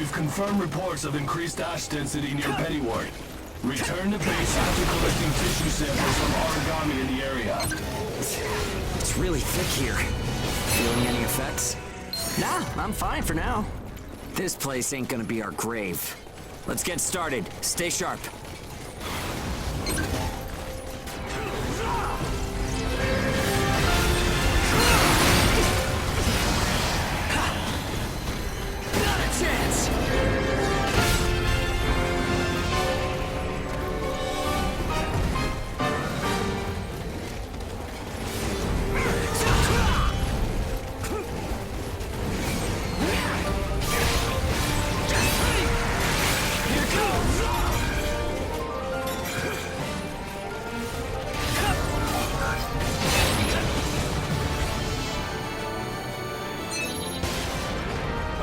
We've confirmed reports of increased ash density near Pennyward. Return to base after collecting tissue samples from origami in the area. It's really thick here. Feeling any effects? Nah, I'm fine for now. This place ain't gonna be our grave. Let's get started. Stay sharp. Not a chance!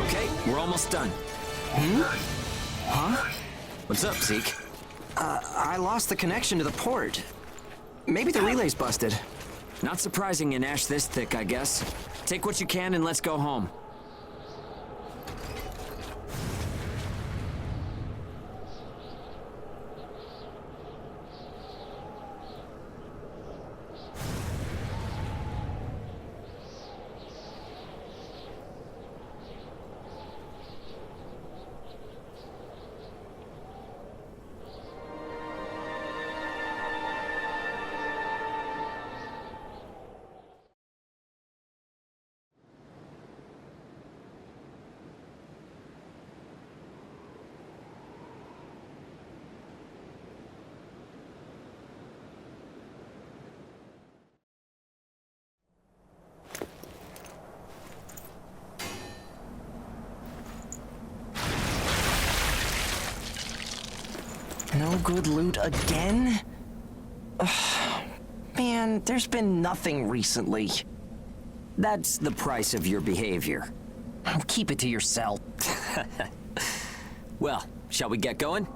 Okay, we're almost done. Huh? What's up, Zeke? I lost the connection to the port. Maybe the relay's busted. Not surprising in ash this thick, I guess. Take what you can and let's go home. No good loot again? Ugh. Man, there's been nothing recently. That's the price of your behavior. Keep it to yourself. Well, shall we get going?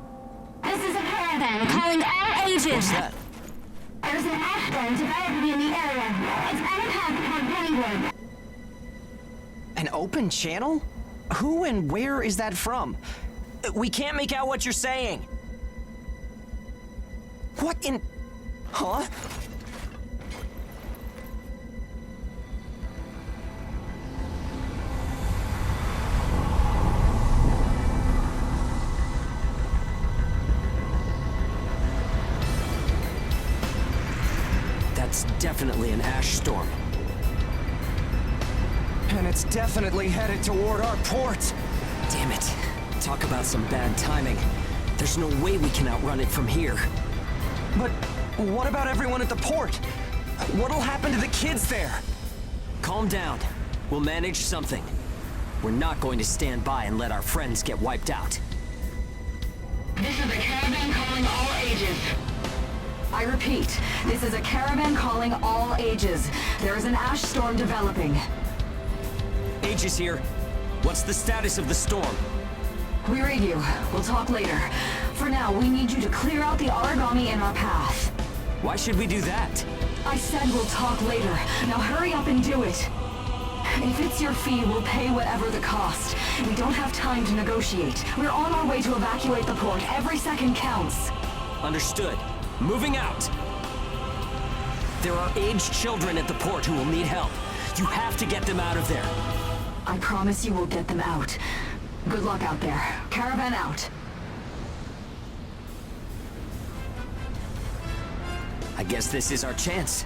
This is a caravan calling all ages. What's that? There's an ash storm developing in the area. It's on a path toward Pennyward. An open channel? Who and where is that from? We can't make out what you're saying. What in... Huh? That's definitely an ash storm. And it's definitely headed toward our port. Damn it. Talk about some bad timing. There's no way we can outrun it from here. But what about everyone at the port? What'll happen to the kids there? Calm down. We'll manage something. We're not going to stand by and let our friends get wiped out. This is a caravan calling all ages. I repeat, this is a caravan calling all ages. There is an ash storm developing. Aegis here. What's the status of the storm? We read you. We'll talk later. For now, we need you to clear out the origami in our path. Why should we do that? I said we'll talk later. Now hurry up and do it. If it's your fee, we'll pay whatever the cost. We don't have time to negotiate. We're on our way to evacuate the port. Every second counts. Understood. Moving out. There are aged children at the port who will need help. You have to get them out of there. I promise you we'll get them out. Good luck out there. Caravan out. I guess this is our chance.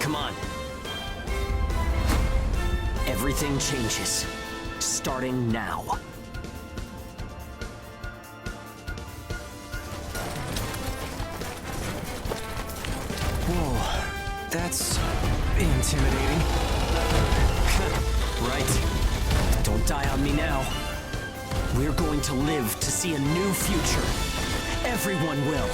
Come on. Everything changes. Starting now. Whoa, that's intimidating. Right. Don't die on me now. We're going to live to see a new future. Everyone will.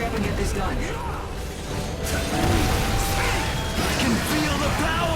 up and get this done. I can feel the power!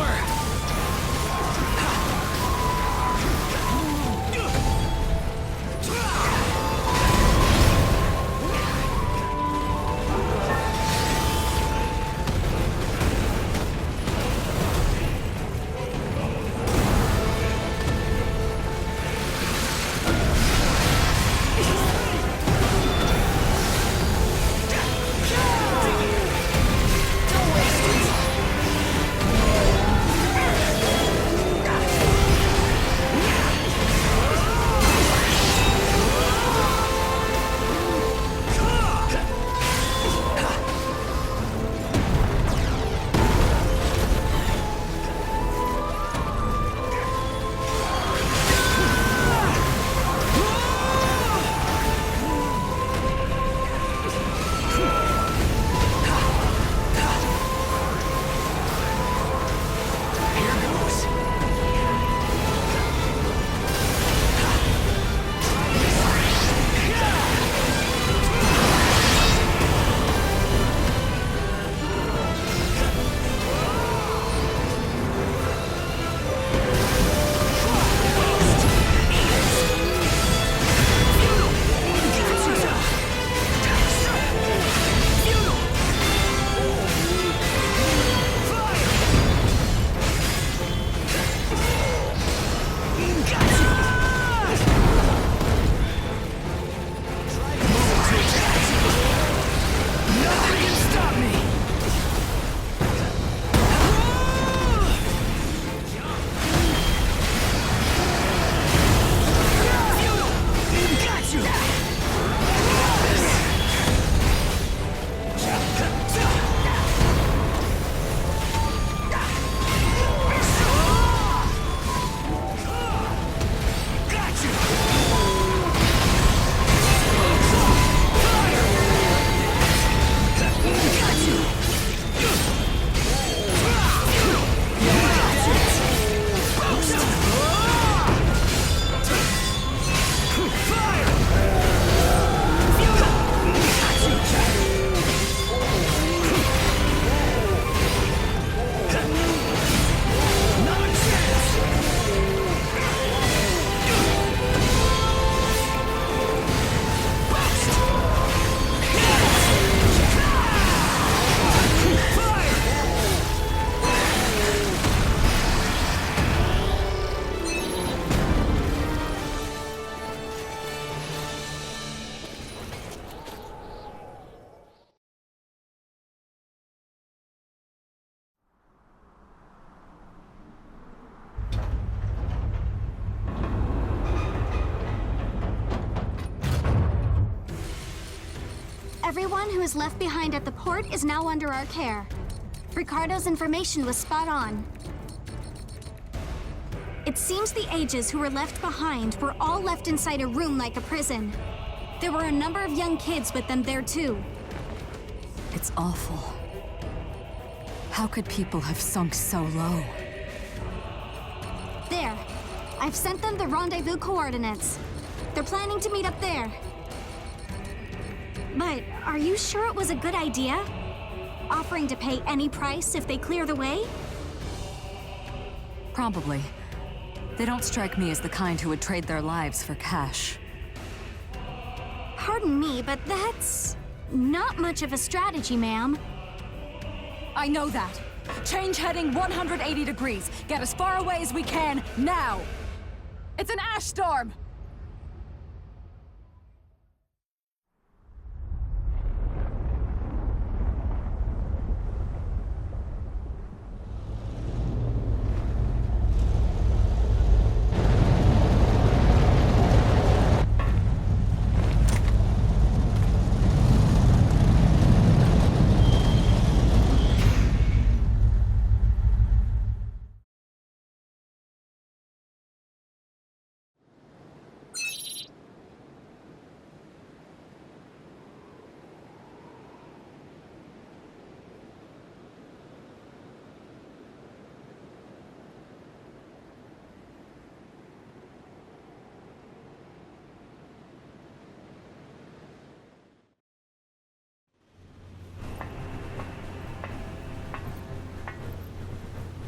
Everyone who is left behind at the port is now under our care. Ricardo's information was spot on. It seems the Ages who were left behind were all left inside a room like a prison. There were a number of young kids with them there too. It's awful. How could people have sunk so low? There. I've sent them the rendezvous coordinates. They're planning to meet up there. But are you sure it was a good idea? Offering to pay any price if they clear the way? Probably. They don't strike me as the kind who would trade their lives for cash. Pardon me, but that's not much of a strategy, ma'am. I know that. Change heading 180 degrees. Get as far away as we can, now! It's an ash storm!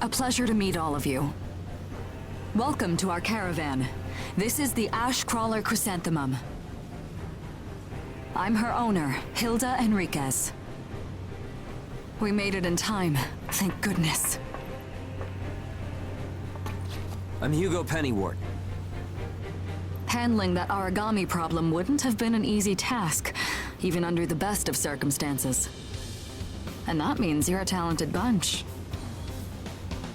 A pleasure to meet all of you. Welcome to our caravan. This is the Ash Crawler Chrysanthemum. I'm her owner, Hilda Enriquez. We made it in time, thank goodness. I'm Hugo Pennywort. Handling that origami problem wouldn't have been an easy task, even under the best of circumstances. And that means you're a talented bunch.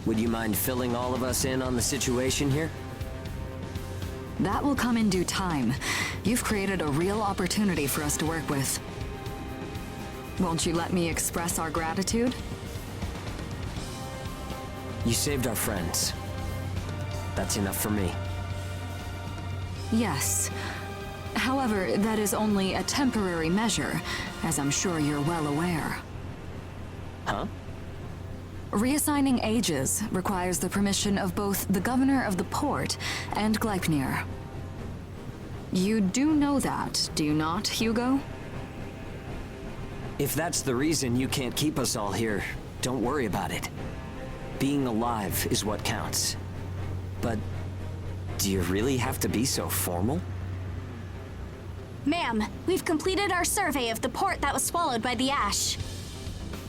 Would you mind filling all of us in on the situation here? That will come in due time. You've created a real opportunity for us to work with. Won't you let me express our gratitude? You saved our friends. That's enough for me. Yes. However, that is only a temporary measure, as I'm sure you're well aware. Huh? Reassigning ages requires the permission of both the governor of the port and Gleipnir. You do know that, do you not, Hugo? If that's the reason you can't keep us all here, don't worry about it. Being alive is what counts. But do you really have to be so formal? Ma'am, we've completed our survey of the port that was swallowed by the ash.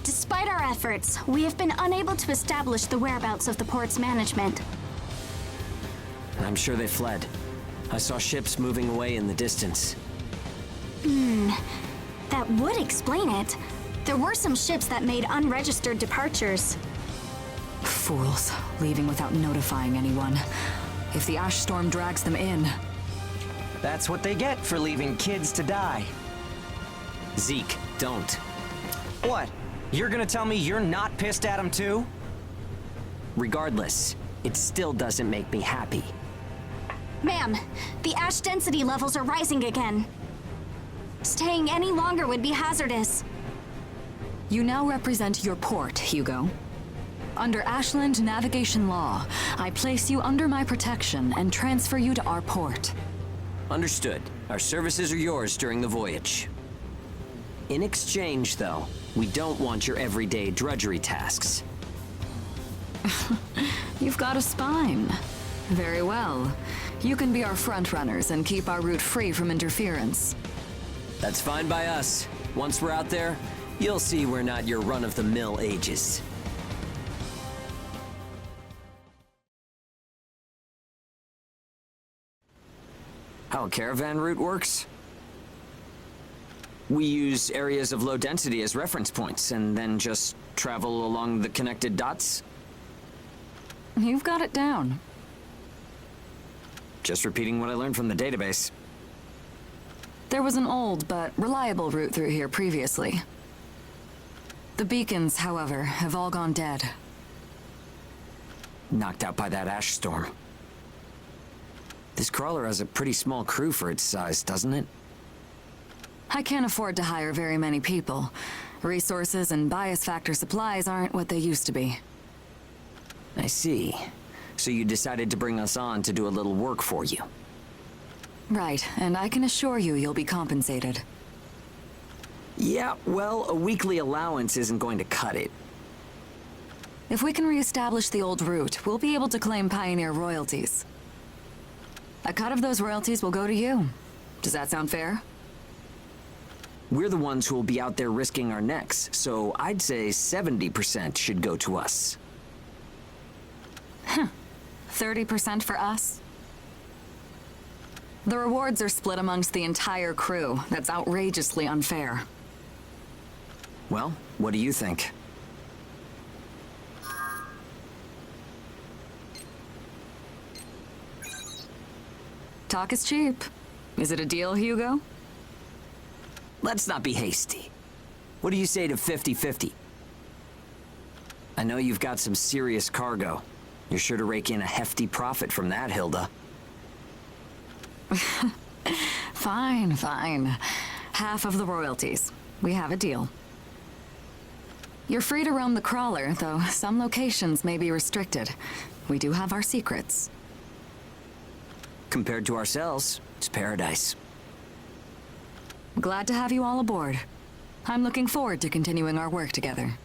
Despite our efforts, we have been unable to establish the whereabouts of the port's management. I'm sure they fled. I saw ships moving away in the distance. That would explain it. There were some ships that made unregistered departures. Fools, leaving without notifying anyone. If the ash storm drags them in... That's what they get for leaving kids to die. Zeke, don't. What? You're gonna tell me you're not pissed at him too? Regardless, it still doesn't make me happy. Ma'am, the ash density levels are rising again. Staying any longer would be hazardous. You now represent your port, Hugo. Under Ashland navigation law, I place you under my protection and transfer you to our port. Understood. Our services are yours during the voyage. In exchange, though, we don't want your everyday drudgery tasks. You've got a spine. Very well. You can be our frontrunners and keep our route free from interference. That's fine by us. Once we're out there, you'll see we're not your run-of-the-mill ages. How a caravan route works? We use areas of low density as reference points, and then just travel along the connected dots? You've got it down. Just repeating what I learned from the database. There was an old but reliable route through here previously. The beacons, however, have all gone dead. Knocked out by that ash storm. This crawler has a pretty small crew for its size, doesn't it? I can't afford to hire very many people. Resources and bias factor supplies aren't what they used to be. I see. So you decided to bring us on to do a little work for you. Right, and I can assure you you'll be compensated. Yeah, well, a weekly allowance isn't going to cut it. If we can reestablish the old route, we'll be able to claim Pioneer royalties. A cut of those royalties will go to you. Does that sound fair? We're the ones who will be out there risking our necks, so I'd say 70% should go to us. 30% for us? The rewards are split amongst the entire crew. That's outrageously unfair. Well, what do you think? Talk is cheap. Is it a deal, Hugo? Let's not be hasty. What do you say to 50-50? I know you've got some serious cargo. You're sure to rake in a hefty profit from that, Hilda. Fine, fine. Half of the royalties. We have a deal. You're free to roam the crawler, though some locations may be restricted. We do have our secrets. Compared to ourselves, it's paradise. Glad to have you all aboard. I'm looking forward to continuing our work together.